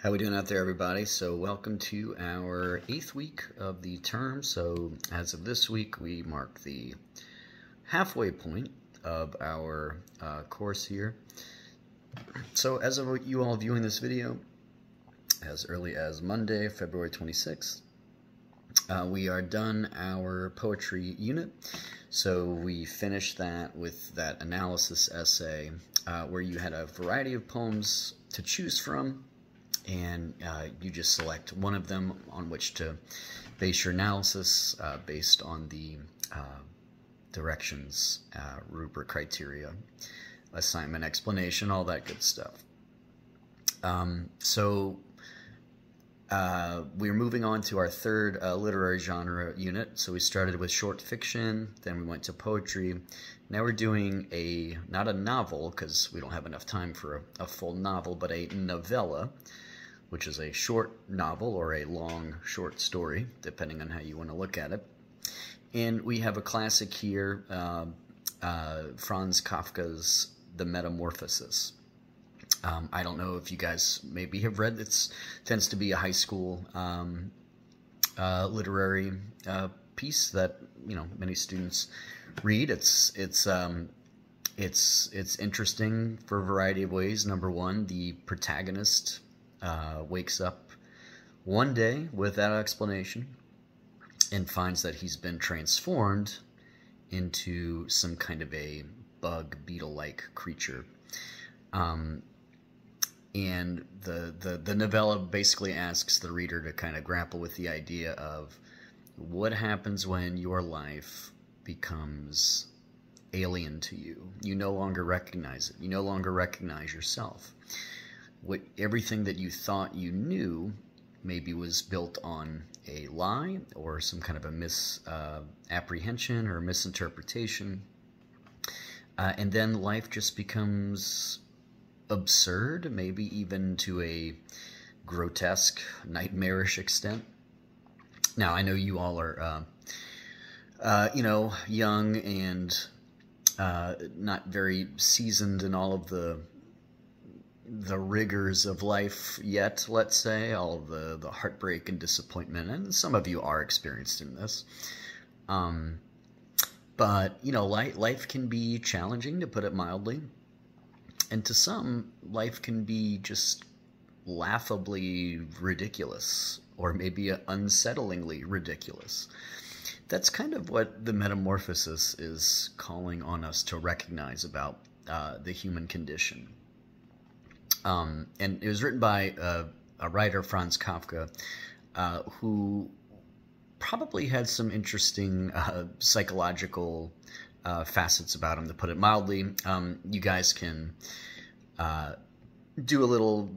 How we doing out there, everybody? So welcome to our 8th week of the term. So as of this week, we mark the halfway point of our course here. So as of you all viewing this video, as early as Monday, February 26th, we are done our poetry unit. So we finished that with that analysis essay where you had a variety of poems to choose from, and you just select one of them on which to base your analysis based on the directions, rubric criteria, assignment explanation, all that good stuff. We're moving on to our third literary genre unit. So we started with short fiction, then we went to poetry. Now we're doing not a novel, because we don't have enough time for a full novel, but a novella, which is a short novel or a long short story, depending on how you want to look at it. And we have a classic here, Franz Kafka's The Metamorphosis. I don't know if you guys maybe have read it. Tends to be a high school literary piece that many students read. It's interesting for a variety of ways. Number one, the protagonist wakes up one day without explanation and finds that he's been transformed into some kind of a bug, beetle-like creature. And the novella basically asks the reader to kind of grapple with the idea of what happens when your life becomes alien to you. You no longer recognize it. You no longer recognize yourself. Everything that you thought you knew maybe was built on a lie or some kind of a misapprehension or misinterpretation. And then life just becomes absurd, maybe even to a grotesque, nightmarish extent. Now, I know you all are, young and not very seasoned in all of the rigors of life yet, let's say, all of the heartbreak and disappointment, and some of you are experienced in this. But, life can be challenging, to put it mildly. And to some, life can be just laughably ridiculous, or maybe unsettlingly ridiculous. That's kind of what the Metamorphosis is calling on us to recognize about the human condition. And it was written by a writer, Franz Kafka, who probably had some interesting psychological facets about him, to put it mildly. You guys can do a little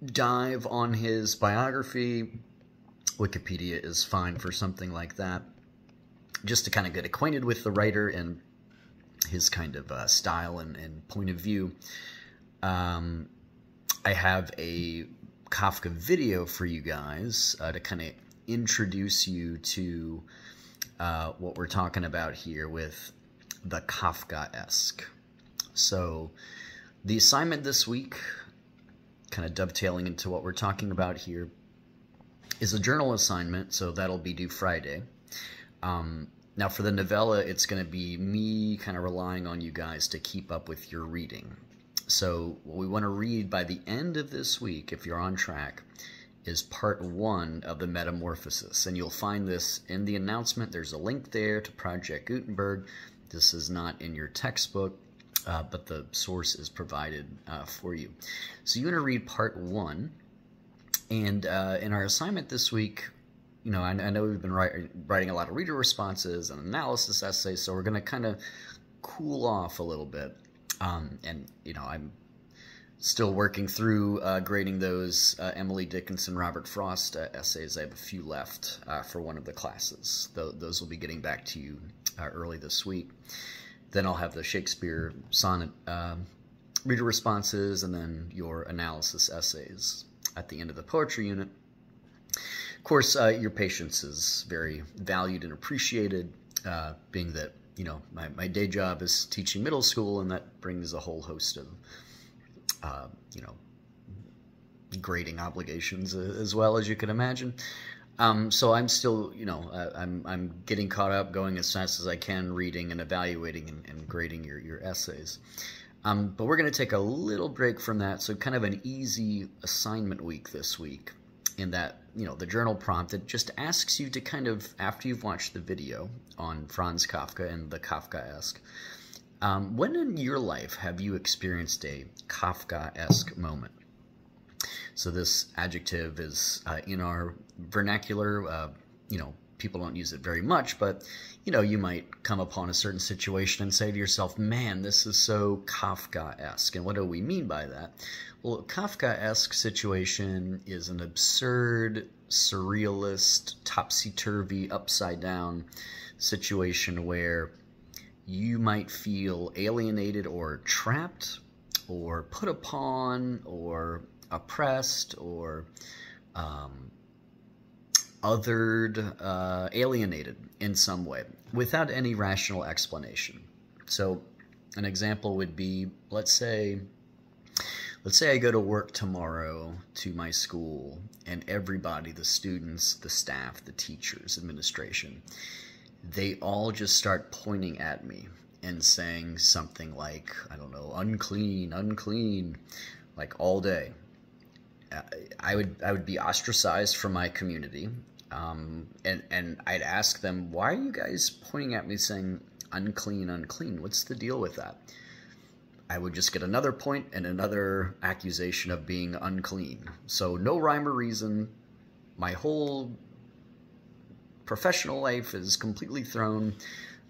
dive on his biography. Wikipedia is fine for something like that, just to kind of get acquainted with the writer and his kind of style and point of view. I have a Kafka video for you guys to kind of introduce you to what we're talking about here with the Kafkaesque. So the assignment this week, kind of dovetailing into what we're talking about here, is a journal assignment, so that'll be due Friday. Now for the novella, it's going to be me kind of relying on you guys to keep up with your reading. So what we want to read by the end of this week, if you're on track, is part 1 of the Metamorphosis. And you'll find this in the announcement. There's a link there to Project Gutenberg. This is not in your textbook, but the source is provided for you. So you're going to read part 1. And in our assignment this week, I know we've been writing a lot of reader responses and analysis essays, so we're going to kind of cool off a little bit. And I'm still working through grading those Emily Dickinson, Robert Frost essays. I have a few left for one of the classes. Those will be getting back to you early this week. Then I'll have the Shakespeare sonnet reader responses, and then your analysis essays at the end of the poetry unit. Of course, your patience is very valued and appreciated, being that my day job is teaching middle school, and that brings a whole host of grading obligations as well, as you can imagine. So I'm still, I'm getting caught up, going as fast as I can, reading and evaluating and grading your essays. But we're going to take a little break from that, so kind of an easy assignment week this week, in that, the journal prompt, it just asks you to kind of, after you've watched the video on Franz Kafka and the Kafkaesque, when in your life have you experienced a Kafkaesque moment? So this adjective is in our vernacular, people don't use it very much, but, you might come upon a certain situation and say to yourself, man, this is so Kafkaesque. And what do we mean by that? Well, a Kafkaesque situation is an absurd, surrealist, topsy-turvy, upside-down situation where you might feel alienated or trapped or put upon or oppressed or othered, alienated in some way without any rational explanation. So an example would be, let's say I go to work tomorrow to my school, and everybody, the students, the staff, the teachers, administration, they all just start pointing at me and saying something like, I don't know, unclean, unclean, like all day. I would be ostracized from my community, and I'd ask them, why are you guys pointing at me saying unclean, unclean? What's the deal with that? I would just get another point and another accusation of being unclean. So no rhyme or reason. My whole professional life is completely thrown,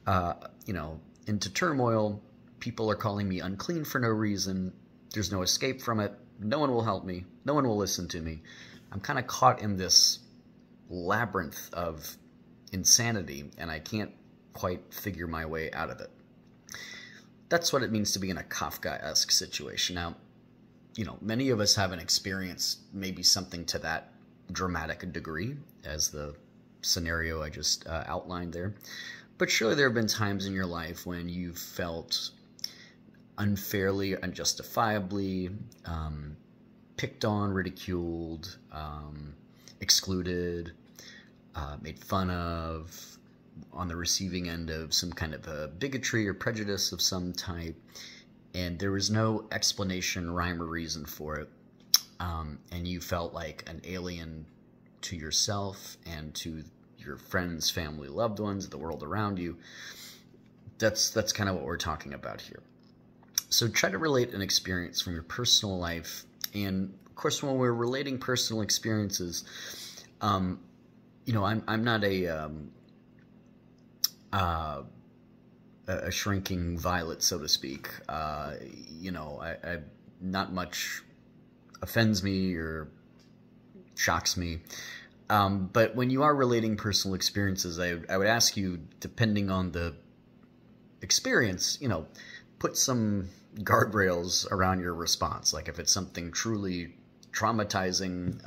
into turmoil. People are calling me unclean for no reason. There's no escape from it. No one will help me. No one will listen to me. I'm kind of caught in this labyrinth of insanity, and I can't quite figure my way out of it. That's what it means to be in a Kafkaesque situation. Now, many of us haven't experienced maybe something to that dramatic degree as the scenario I just outlined there. But surely there have been times in your life when you've felt unfairly, unjustifiably picked on, ridiculed, excluded, made fun of, on the receiving end of some kind of a bigotry or prejudice of some type, and there was no explanation, rhyme, or reason for it, and you felt like an alien to yourself and to your friends, family, loved ones, the world around you. That's kind of what we're talking about here. So try to relate an experience from your personal life. And of course, when we're relating personal experiences, I'm not a shrinking violet, so to speak. I not much offends me or shocks me. But when you are relating personal experiences, I would ask you, depending on the experience, put some guardrails around your response. Like if it's something truly traumatizing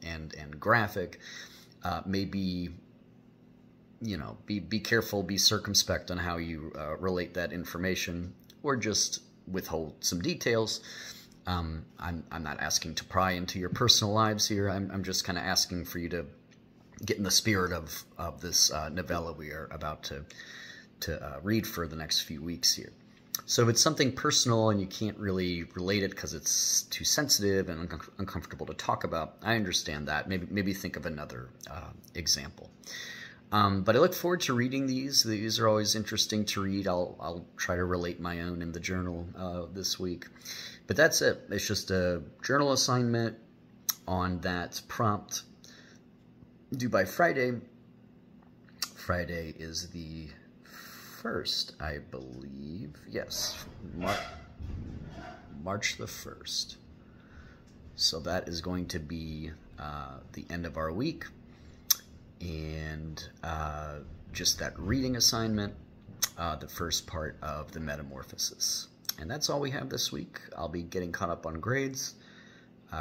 and graphic, maybe, be careful, be circumspect on how you relate that information, or just withhold some details. I'm not asking to pry into your personal lives here. I'm just kind of asking for you to get in the spirit of this novella we are about to read for the next few weeks here. So if it's something personal and you can't really relate it because it's too sensitive and uncomfortable to talk about, I understand that. Maybe think of another example. But I look forward to reading these. These are always interesting to read. I'll try to relate my own in the journal this week. But that's it. It's just a journal assignment on that prompt due by Friday. Friday is the 1st, I believe. Yes, March the 1st. So that is going to be the end of our week. And just that reading assignment, the first part of the metamorphosis. And that's all we have this week. I'll be getting caught up on grades.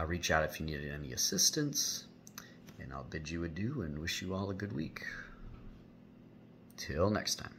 Reach out if you needed any assistance. And I'll bid you adieu and wish you all a good week. Till next time.